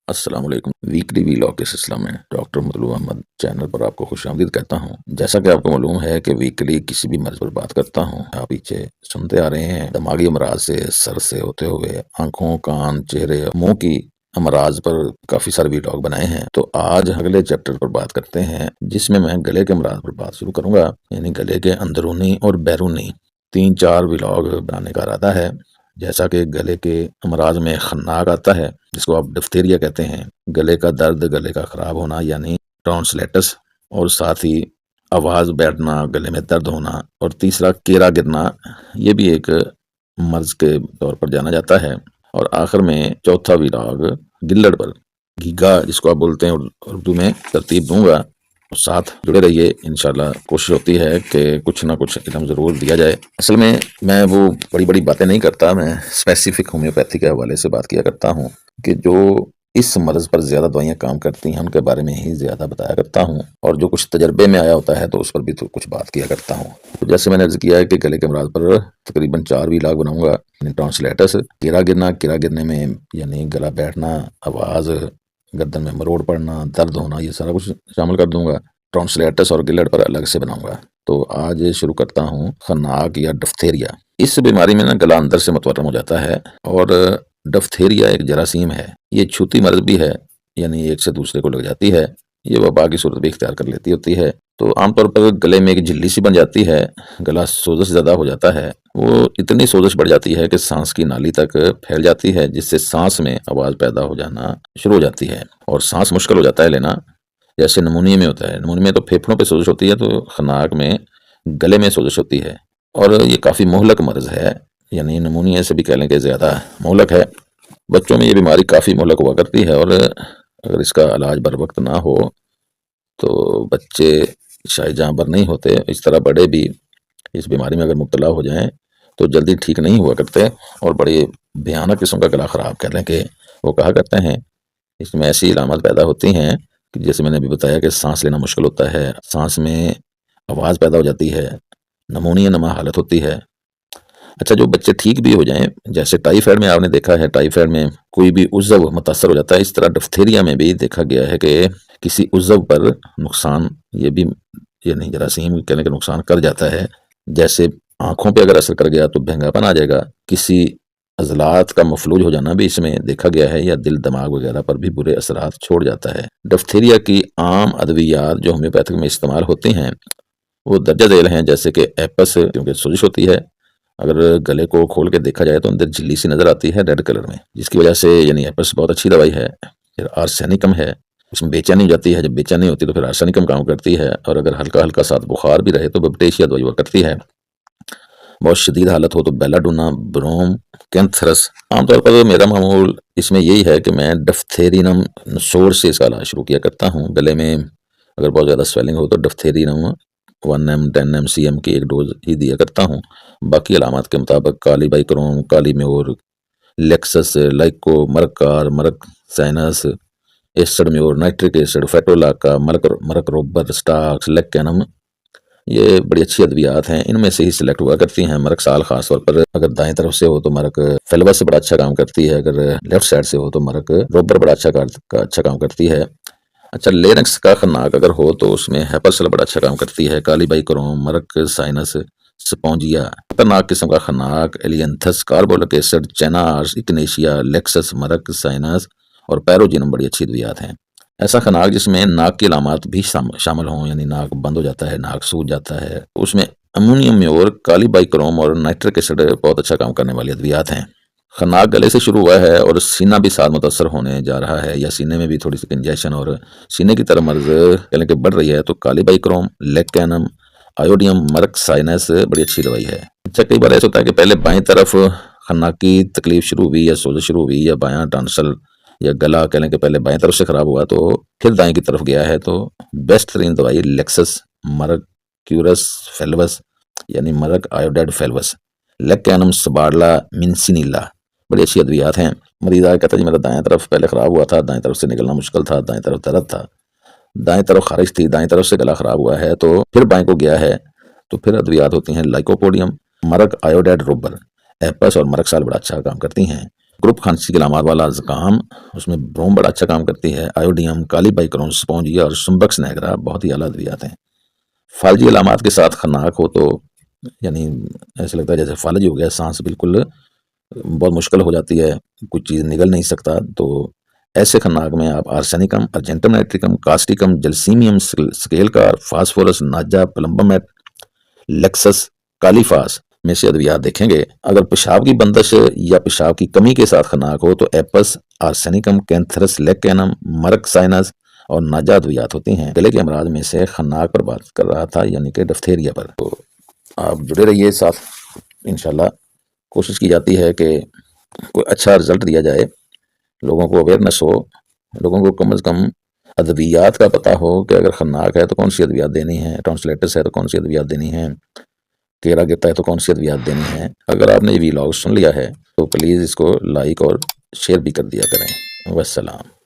السلام علیکم۔ Weekly vlog کے سلسلہ میں ڈاکٹر مطلوب احمد چینل پر آپ کو خوش آمدید کہتا ہوں۔ جیسا کہ آپ کو معلوم ہے کہ ویکلی کسی بھی مرض پر بات کرتا ہوں، آپ پیچھے سنتے آ رہے ہیں دماغی امراض سے سر سے ہوتے ہوئے آنکھوں، کان، چہرے، منہ کی امراض پر کافی سارے ویلاگ بنائے ہیں۔ تو آج اگلے چیپٹر پر بات کرتے ہیں جس میں گلے کے امراض پر بات شروع کروں گا، یعنی گلے کے اندرونی اور بیرونی 3-4 ویلاگ بنانے کا ارادہ ہے۔ جیسا کہ گلے کے امراض میں خناق آتا ہے جس کو آپ ڈفتیریا کہتے ہیں، گلے کا درد، گلے کا خراب ہونا یعنی ٹونسلیٹس، اور ساتھ ہی آواز بیٹھنا، گلے میں درد ہونا، اور تیسرا کیرا گرنا، یہ بھی ایک مرض کے طور پر جانا جاتا ہے۔ اور آخر میں چوتھا ویلاگ گلڑ پر، گھیگا جس کو آپ بولتے ہیں اردو میں، ترتیب دوں گا، ساتھ جڑے رہیے۔ انشاءاللہ کوشش ہوتی ہے کہ کچھ نہ کچھ علم ضرور دیا جائے۔ اصل میں وہ بڑی بڑی باتیں نہیں کرتا، میں اسپیسیفک ہومیوپیتھی کے حوالے سے بات کیا کرتا ہوں کہ جو اس مرض پر زیادہ دوائیاں کام کرتی ہیں ان کے بارے میں ہی زیادہ بتایا کرتا ہوں، اور جو کچھ تجربے میں آیا ہوتا ہے تو اس پر بھی تو کچھ بات کیا کرتا ہوں۔ تو جیسے میں نے عرض کیا ہے کہ گلے کے امراض پر تقریباً 4 ویلاگ بناؤں گا، یعنی ٹونسلیٹس، کیرا گرنا، کیرا گرنے میں یعنی گلا بیٹھنا، آواز، گردن میں مروڑ پڑنا، درد ہونا، یہ سارا کچھ شامل کر دوں گا۔ ٹونسلیٹس اور گلڑ پر الگ سے بناؤں گا۔ تو آج شروع کرتا ہوں خناق یا ڈفتیریا۔ اس بیماری میں گلا اندر سے متورم ہو جاتا ہے، اور ڈفتیریا ایک جراثیم ہے، یہ چھوتی مرض بھی ہے، یعنی ایک سے دوسرے کو لگ جاتی ہے، یہ وبا کی صورت بھی اختیار کر لیتی ہوتی ہے۔ تو عام طور پر گلے میں ایک جھلی سی بن جاتی ہے، گلا سوزش زیادہ ہو جاتا ہے، وہ اتنی سوزش بڑھ جاتی ہے کہ سانس کی نالی تک پھیل جاتی ہے، جس سے سانس میں آواز پیدا ہو جانا شروع ہو جاتی ہے اور سانس مشکل ہو جاتا ہے لینا، جیسے نمونیا میں ہوتا ہے۔ نمونیا میں تو پھیپھڑوں پہ سوزش ہوتی ہے، تو خناق میں گلے میں سوزش ہوتی ہے، اور یہ کافی مہلک مرض ہے، یعنی نمونیا سے بھی کہہ لیں کہ زیادہ مہلک ہے۔ بچوں میں یہ بیماری کافی مہلک ہوا کرتی ہے، اور اگر اس کا علاج بر وقت نہ ہو تو بچے شاید جہاں بر نہیں ہوتے، اس طرح بڑے بھی اس بیماری میں اگر مبتلا ہو جائیں تو جلدی ٹھیک نہیں ہوا کرتے، اور بڑی بھیانک قسم کا گلا خراب کہہ لیں کہ وہ کہا کرتے ہیں۔ اس میں ایسی علامات پیدا ہوتی ہیں کہ جیسے میں نے ابھی بتایا کہ سانس لینا مشکل ہوتا ہے، سانس میں آواز پیدا ہو جاتی ہے، نمونیا نما حالت ہوتی ہے۔ اچھا، جو بچے ٹھیک بھی ہو جائیں، جیسے ٹائیفائڈ میں آپ نے دیکھا ہے، ٹائیفائڈ میں کوئی بھی عضو متاثر ہو جاتا ہے، اس طرح ڈفتیریا میں بھی دیکھا گیا ہے کہ کسی عضو پر نقصان، یہ بھی یعنی جراثیم کہنے کے نقصان کر جاتا ہے۔ جیسے آنکھوں پہ اگر اثر کر گیا تو بھنگا پن آ جائے گا، کسی عضلات کا مفلوج ہو جانا بھی اس میں دیکھا گیا ہے، یا دل دماغ وغیرہ پر بھی برے اثرات چھوڑ جاتا ہے۔ ڈفتیریا کی عام ادویات جو ہومیوپیتھک میں استعمال ہوتی ہیں وہ درجہ ذیل ہیں، جیسے کہ ایپس، کیونکہ سوزش ہوتی ہے، اگر گلے کو کھول کے دیکھا جائے تو اندر جھلی سی نظر آتی ہے ریڈ کلر میں، جس کی وجہ سے یعنی ایپس بہت اچھی دوائی ہے۔ پھر آرسینکم ہے، اس میں بے چینی ہو جاتی ہے، جب بے چینی ہوتی ہے تو پھر آرسینکم کام کرتی ہے، اور اگر ہلکا ہلکا ساتھ بخار بھی رہے تو بپٹیشیا دوائی وہ کرتی ہے۔ بہت شدید حالت ہو تو بیلاڈونا، بروم، کینتھرس۔ عام طور پر میرا معمول اس میں یہی ہے کہ میں ڈفتیرینم نسور سے اس کا علاج شروع کیا کرتا ہوں۔ گلے میں اگر بہت زیادہ سویلنگ ہو تو ڈفتیرینم 1 m 10 m cm کی ایک ڈوز ہی دیا کرتا ہوں۔ باقی علامات کے مطابق kali bichrome, kali mur, lachesis, lyco, mercur, merc science, acid mur, nitric acid, phytolacca, merc ruber, سٹاکس، لیکینم، یہ بڑی اچھی ادویات ہیں، ان میں سے ہی سلیکٹ ہوا کرتی ہیں۔ مرک سال خاص طور پر اگر دائیں طرف سے ہو تو مرک فیلوس سے بڑا اچھا کام کرتی ہے، اگر لیفٹ سائڈ سے ہو تو مرک روبر بڑا اچھا کام کرتی ہے۔ اچھا، لینکس کا خناق اگر ہو تو اس میں ہیپرسل بڑا اچھا کام کرتی ہے، کالی بائکروم، مرک سائنس، سپونجیا۔ خطرناک قسم کا خناق ایلینتھس، کاربولک ایسڈ، چینارس، اکنیشیا، لیکسس، مرک سائنس اور پیروجینم بڑی اچھی ادویات ہیں۔ ایسا خناق جس میں ناک کی علامات بھی شامل ہوں، یعنی ناک بند ہو جاتا ہے، ناک سوج جاتا ہے، اس میں امونیم میور، کالی بائکروم اور نائٹرک ایسڈ بہت اچھا کام کرنے والی ادویات ہیں۔ خناق گلے سے شروع ہوا ہے اور سینہ بھی ساتھ متاثر ہونے جا رہا ہے، یا سینے میں بھی تھوڑی سی کنجیشن اور سینے کی طرف مرض کہنے کہ بڑھ رہی ہے، تو کالی بائکروم، لیکینم، آیوڈیم، مرک سائنس بڑی اچھی دوائی ہے۔ اچھا، کئی بار ایسا ہوتا ہے کہ پہلے بائیں طرف خناق کی تکلیف شروع ہوئی یا سوزش شروع ہوئی، یا بایاں ٹانسل یا گلا کہہ لیں کہ پہلے بائیں طرف سے خراب ہوا تو پھر دائیں کی طرف گیا ہے، تو بیسٹ ترین دوائی لیکسس، مرک کیورس فیلوس یعنی مرک آیوڈائڈ فیلوس، لیکینم، سبارلا، منسینیلا، بڑی اچھی ادویات ہیں۔ مریض آیا کہتا جی میرا دائیں طرف پہلے خراب ہوا تھا، دائیں طرف سے نکلنا مشکل تھا، دائیں طرف درد تھا، دائیں طرف خارش تھی، دائیں طرف سے گلا خراب ہوا ہے، تو پھر بائیں کو گیا ہے، تو پھر ادویات ہوتی ہیں لائکوپوڈیم، مرک آیوڈائڈ روبر، ایپس اور مرک سال بڑا اچھا کام کرتی ہیں۔ گروپ کھانسی کے علامات والا زکام، اس میں بروم بڑا اچھا کام کرتی ہے، آیوڈیم، کالی بائیکرون، سپونجیا اور سمبکس نیگرا بہت ہی اعلیٰ ادویات ہیں۔ فالجی علامات کے ساتھ خناق ہو تو یعنی ایسا لگتا ہے جیسے فالج ہو گیا، سانس بالکل بہت مشکل ہو جاتی ہے، کچھ چیز نگل نہیں سکتا، تو ایسے خناق میں آپ آرسینکم، ارجنٹم نائٹریکم، کاسٹیکم، جلسیمیم، سکیل کار، فاسفورس، ناجا، پلمبمیٹ، لیکسس، کالیفاس میں سے ادویات دیکھیں گے۔ اگر پیشاب کی بندش یا پیشاب کی کمی کے ساتھ خناق ہو تو ایپس، آرسینکم، کینتھرس، لیکینم، مرک سائنس اور ناجا ادویات ہوتی ہیں۔ گلے کے امراض میں سے خناق پر بات کر رہا تھا، یعنی کہ ڈفتیریا پر۔ تو آپ جڑے رہیے ساتھ، انشاءاللہ کوشش کی جاتی ہے کہ کوئی اچھا رزلٹ دیا جائے، لوگوں کو اویئرنیس ہو، لوگوں کو کم از کم ادویات کا پتہ ہو کہ اگر خناق ہے تو کون سی ادویات دینی ہے، ٹونسلیٹس ہے تو کون سی ادویات دینی ہے، کیڑا گرتا ہے تو کون سی ادویات دینی ہے۔ اگر آپ نے یہ ویلاگ سن لیا ہے تو پلیز اس کو لائک اور شیئر بھی کر دیا کریں۔ والسلام۔